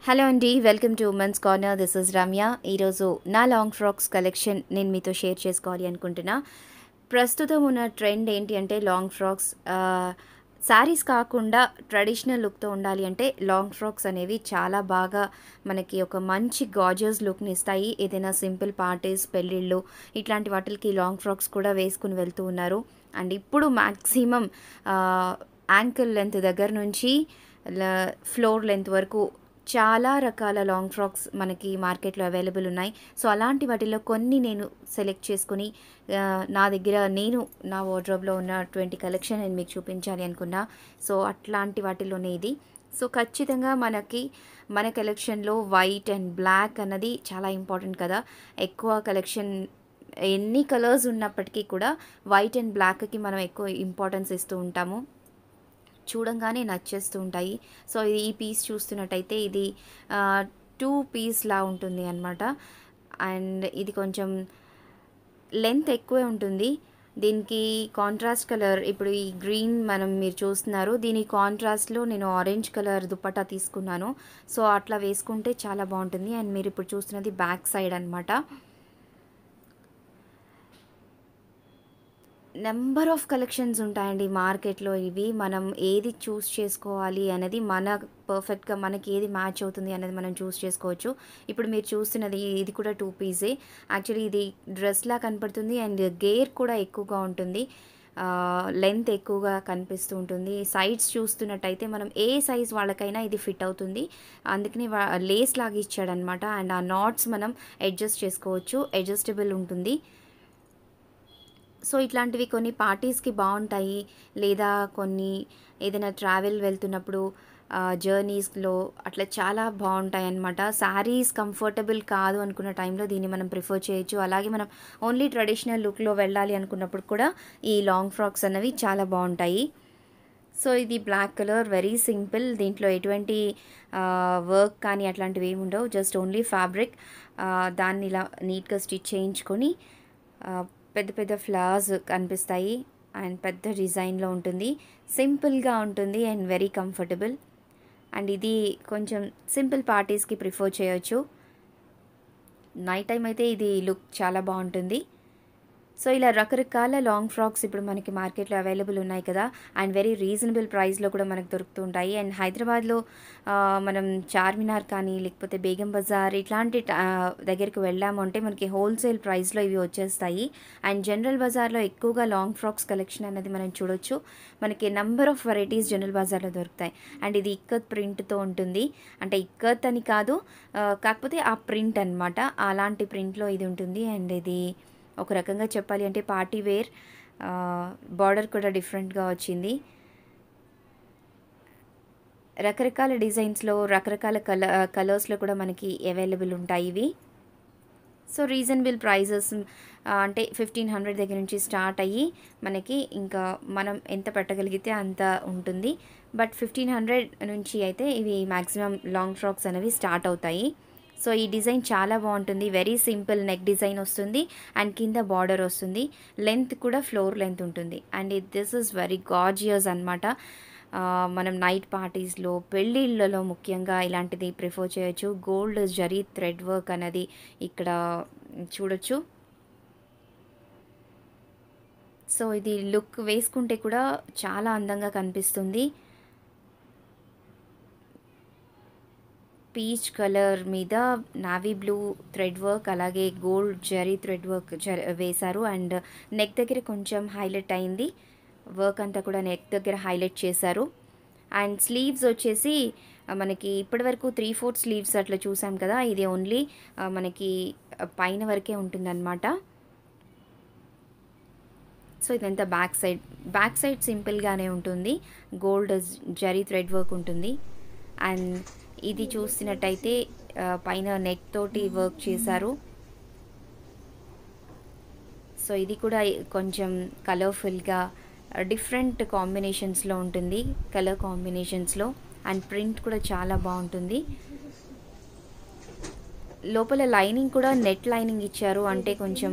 Hello అండి, welcome to women's corner. This is Ramya. ఈరోజు నా లాంగ్ ఫ్రాక్స్ కలెక్షన్ నేను మీతో షేర్ చేసుకోవాలి అనుకుంటున్నా. ప్రస్తుతం ఉన్న ట్రెండ్ ఏంటి అంటే లాంగ్ ఫ్రాక్స్. శారీస్ కాకుండా ట్రెడిషనల్ లుక్తో ఉండాలి అంటే లాంగ్ ఫ్రాక్స్ అనేవి చాలా బాగా మనకి ఒక మంచి గార్జియస్ లుక్ని ఇస్తాయి. ఏదైనా సింపుల్ పార్టీస్, పెళ్ళిళ్ళు ఇట్లాంటి వాటికి లాంగ్ ఫ్రాక్స్ కూడా వేసుకుని వెళ్తూ ఉన్నారు. అండ్ ఇప్పుడు మ్యాక్సిమం యాంకిల్ లెంత్ దగ్గర నుంచి ఫ్లోర్ లెంత్ వరకు చాలా రకాల లాంగ్ ఫ్రాక్స్ మనకి మార్కెట్లో అవైలబుల్ ఉన్నాయి. సో అలాంటి వాటిలో కొన్ని నేను సెలెక్ట్ చేసుకుని నా దగ్గర నా వార్డ్రోబ్లో ఉన్న 20 కలెక్షన్ నేను మీకు చూపించాలి అనుకున్నా. సో అట్లాంటి వాటిలోనే ఇది. సో ఖచ్చితంగా మన కలెక్షన్లో వైట్ అండ్ బ్లాక్ అన్నది చాలా ఇంపార్టెంట్ కదా. ఎక్కువ కలెక్షన్ ఎన్ని కలర్స్ ఉన్నప్పటికీ కూడా వైట్ అండ్ బ్లాక్కి మనం ఎక్కువ ఇంపార్టెన్స్ ఇస్తూ ఉంటాము. చూడంగానే నచ్చేస్తూ ఉంటాయి. సో ఈ పీస్ చూస్తున్నట్టయితే ఇది 2 పీస్లా ఉంటుంది అన్నమాట. అండ్ ఇది కొంచెం లెంత్ ఎక్కువే ఉంటుంది. దీనికి కాంట్రాస్ట్ కలర్, ఇప్పుడు ఈ గ్రీన్ మీరు చూస్తున్నారు, దీని కాంట్రాస్ట్లో నేను ఆరెంజ్ కలర్ దుపట్టా తీసుకున్నాను. సో అట్లా వేసుకుంటే చాలా బాగుంటుంది. అండ్ మీరు ఇప్పుడు చూస్తున్నది బ్యాక్ సైడ్ అన్నమాట. నెంబర్ ఆఫ్ కలెక్షన్స్ ఉంటాయండి మార్కెట్లో. ఇవి మనం ఏది చూస్ చేసుకోవాలి అనేది పర్ఫెక్ట్గా మనకి ఏది మ్యాచ్ అవుతుంది అనేది మనం చూస్ చేసుకోవచ్చు. ఇప్పుడు మీరు చూస్తున్నది ఇది కూడా 2 పీసే. యాక్చువల్లీ ఇది డ్రెస్లా కనపడుతుంది అండ్ గేర్ కూడా ఎక్కువగా ఉంటుంది. లెంత్ ఎక్కువగా కనిపిస్తూ ఉంటుంది. సైడ్స్ చూస్తున్నట్టయితే మనం ఏ సైజ్ వాళ్ళకైనా ఇది ఫిట్ అవుతుంది. అందుకని లేస్ లాగా ఇచ్చాడనమాట. అండ్ ఆ నాట్స్ మనం అడ్జస్ట్ చేసుకోవచ్చు, అడ్జస్టబుల్ ఉంటుంది. సో ఇట్లాంటివి కొన్ని పార్టీస్కి బాగుంటాయి, లేదా కొన్ని ఏదైనా ట్రావెల్ వెళ్తున్నప్పుడు జర్నీస్లో అట్లా చాలా బాగుంటాయి అన్నమాట. శారీస్ కంఫర్టబుల్ కాదు అనుకున్న టైంలో దీన్ని మనం ప్రిఫర్ చేయొచ్చు. అలాగే మనం ఓన్లీ ట్రెడిషనల్ లుక్లో వెళ్ళాలి అనుకున్నప్పుడు కూడా ఈ లాంగ్ ఫ్రాక్స్ అనేవి చాలా బాగుంటాయి. సో ఇది బ్లాక్ కలర్, వెరీ సింపుల్. దీంట్లో ఎటువంటి వర్క్ కానీ అట్లాంటివి ఏమి ఉండవు. Just only fabric. దాన్ని ఇలా నీట్గా స్టిచ్ చేయించుకొని పెద్ద పెద్ద ఫ్లవర్స్ కనిపిస్తాయి అండ్ పెద్ద డిజైన్లో ఉంటుంది. సింపుల్గా ఉంటుంది అండ్ వెరీ కంఫర్టబుల్. అండ్ ఇది కొంచెం సింపుల్ పార్టీస్కి ప్రిఫర్ చేయొచ్చు. నైట్ టైం అయితే ఇది లుక్ చాలా బాగుంటుంది. సో ఇలా రకరకాల లాంగ్ ఫ్రాక్స్ ఇప్పుడు మనకి మార్కెట్లో అవైలబుల్ ఉన్నాయి కదా. అండ్ వెరీ రీజనబుల్ ప్రైస్లో కూడా మనకు దొరుకుతూ ఉంటాయి. అండ్ హైదరాబాద్లో మనం చార్మినార్ కానీ లేకపోతే బేగం బజార్ ఇట్లాంటి దగ్గరికి వెళ్ళాము అంటే మనకి హోల్సేల్ ప్రైస్లో ఇవి వచ్చేస్తాయి. అండ్ జనరల్ బజార్లో ఎక్కువగా లాంగ్ ఫ్రాక్స్ కలెక్షన్ అనేది మనం చూడొచ్చు. మనకి నెంబర్ ఆఫ్ వెరైటీస్ జనరల్ బజార్లో దొరుకుతాయి. అండ్ ఇది ఇక్కత్ ప్రింట్తో ఉంటుంది. అంటే ఇక్కత్ అని కాదు, కాకపోతే ఆ ప్రింట్ అనమాట, అలాంటి ప్రింట్లో ఇది ఉంటుంది. అండ్ ఇది ఒక రకంగా చెప్పాలి అంటే పార్టీ వేర్. బార్డర్ కూడా డిఫరెంట్గా వచ్చింది. రకరకాల డిజైన్స్లో రకరకాల కలర్స్లో కూడా మనకి అవైలబుల్ ఉంటాయి ఇవి. సో రీజనబుల్ ప్రైజెస్ అంటే 1500 దగ్గర నుంచి స్టార్ట్ అయ్యి మనకి ఇంకా మనం ఎంత పెట్టగలిగితే అంత ఉంటుంది. బట్ 1500 నుంచి అయితే ఇవి మ్యాక్సిమం లాంగ్ ఫ్రాక్స్ అనేవి స్టార్ట్ అవుతాయి. సో ఈ డిజైన్ చాలా బాగుంటుంది. వెరీ సింపుల్ నెక్ డిజైన్ వస్తుంది అండ్ కింద బార్డర్ వస్తుంది. లెంత్ కూడా ఫ్లోర్ లెంత్ ఉంటుంది. And this is very gorgeous అనమాట. మనం నైట్ పార్టీస్లో, పెళ్ళిళ్ళలో ముఖ్యంగా ఇలాంటిది ప్రిఫర్ చేయొచ్చు. గోల్డ్ జరీ థ్రెడ్ వర్క్ అనేది ఇక్కడ చూడొచ్చు. సో ఇది లుక్ వేసుకుంటే కూడా చాలా అందంగా కనిపిస్తుంది. పీచ్ కలర్ మీద నావీ బ్లూ థ్రెడ్ వర్క్, అలాగే గోల్డ్ జరీ థ్రెడ్ వర్క్ వేశారు. అండ్ నెక్ దగ్గర కొంచెం హైలైట్ అయింది. వర్క్ అంతా కూడా నెక్ దగ్గర హైలైట్ చేశారు. అండ్ స్లీవ్స్ వచ్చేసి మనకి ఇప్పటివరకు 3/4 స్లీవ్స్ అట్లా చూసాం కదా. ఇది ఓన్లీ మనకి పైన వరకే ఉంటుందన్నమాట. సో ఇదంతా బ్యాక్ సైడ్ సింపుల్గానే ఉంటుంది. గోల్డ్ జరీ థ్రెడ్ వర్క్ ఉంటుంది. అండ్ ఇది చూసినట్టయితే పైన నెట్ తోటి వర్క్ చేశారు. సో ఇది కూడా కొంచెం కలర్ఫుల్గా డిఫరెంట్ కాంబినేషన్స్లో ఉంటుంది, కలర్ కాంబినేషన్స్లో. అండ్ ప్రింట్ కూడా చాలా బాగుంటుంది. లోపల లైనింగ్ కూడా నెట్ లైనింగ్ ఇచ్చారు. అంటే కొంచెం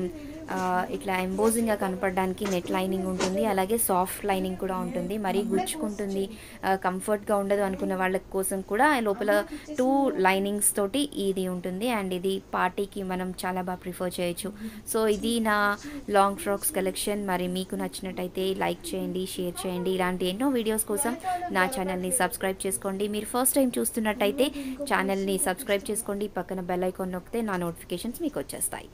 ఇట్లా ఎంబోజింగ్గా కనపడడానికి నెట్ లైనింగ్ ఉంటుంది, అలాగే సాఫ్ట్ లైనింగ్ కూడా ఉంటుంది. మరీ గుచ్చుకుంటుంది, కంఫర్ట్గా ఉండదు అనుకున్న వాళ్ళ కోసం కూడా లోపల 2 లైనింగ్స్ తోటి ఇది ఉంటుంది. అండ్ ఇది పార్టీకి మనం చాలా బాగా ప్రిఫర్ చేయొచ్చు. సో ఇది నా లాంగ్ ఫ్రాక్స్ కలెక్షన్. మరి మీకు నచ్చినట్టయితే లైక్ చేయండి, షేర్ చేయండి. ఇలాంటి ఎన్నో వీడియోస్ కోసం నా ఛానల్ని సబ్స్క్రైబ్ చేసుకోండి. మీరు ఫస్ట్ టైం చూస్తున్నట్టయితే ఛానల్ని సబ్స్క్రైబ్ చేసుకోండి, పక్కన బెల్ ఐకాన్ నొక్కితే నా నోటిఫికేషన్స్ మీకు వచ్చేస్తాయి.